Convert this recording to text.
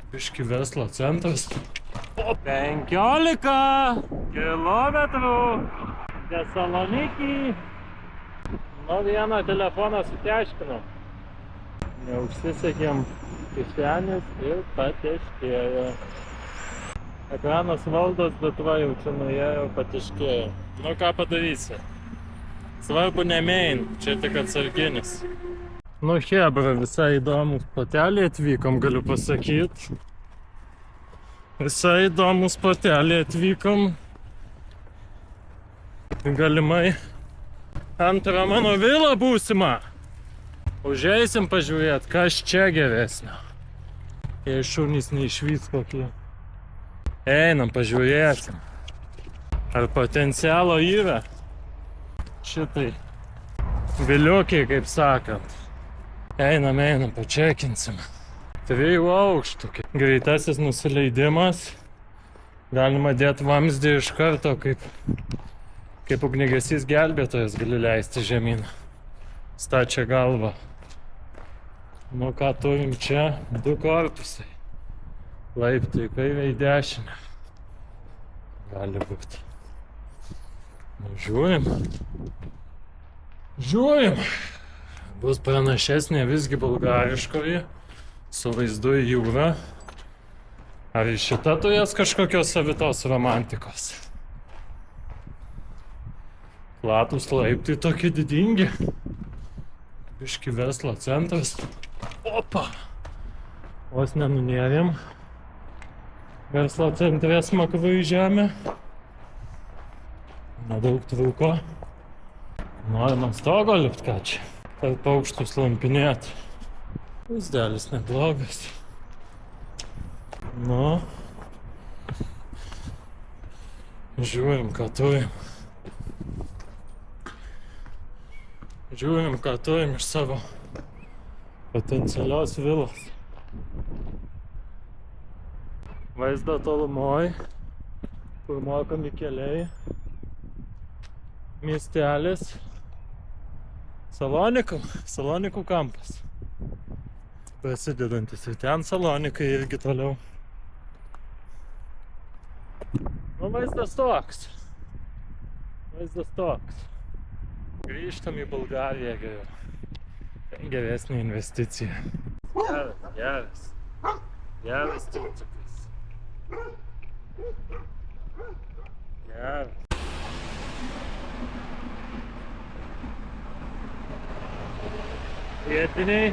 Biški verslo centras. 15 kilometrų Tesaloniki. Nu vieną telefoną suteškinom. Neužsisekėm kišenės ir pateškėjo. Ekranas valdos, bet va jau čia nuėjo, patiškėjo. Nu ką padarysi? Svarbu ne main, čia tik atsarginis. Nu hebra, visai įdomus plotelį atvykom, galiu pasakyt. Visai įdomus plotelį atvykom. Galimai antrą mano vilą būsimą. Užeisim pažiūrėt, kas čia geresnio. Jei šunys neišvyks kokie. Einam pažiūrėsim. Ar potencialo yra? Šitai viliukiai, kaip sakant. Einam, pačekinsim. 3 aukštų. Greitasis nusileidimas. Galima dėti vamzdį iš karto, kaip ugniagesys gelbėtojas gali leisti žemyn. Stačia galva. Nu ką turim čia? 2 korpusai. Laiptai į kairę į dešinę. Gali būti. Nu, žiūrim. Bus pranašesnė visgi bulgariškoji, su vaizdu į jūrą. Ar šita turės kažkokios savitos romantikos? Platus laiptai tokie didingi. Biški verslo centras. Opa! Vos nenunėrėm. Verslo centre smakru į žemę. Nedaug trūko. Norim ant stogo lipt ką čia. Tarp aukštų slampinėt. Vaizdelis neblogas. Nu. Žiūrim, ką turim. Žiūrim, ką turim iš savo potencialios vilos. Vaizdą tolumoj, kur mokami keliai. Miestelis. Salonikų kampas. Prasidedantis ir ten Salonikai irgi toliau. Nu, vaizdas toks. Grįžtam į Bulgariją geriau. Ten geresnė investicija. Geras tilčiukas. Geras. Vietiniai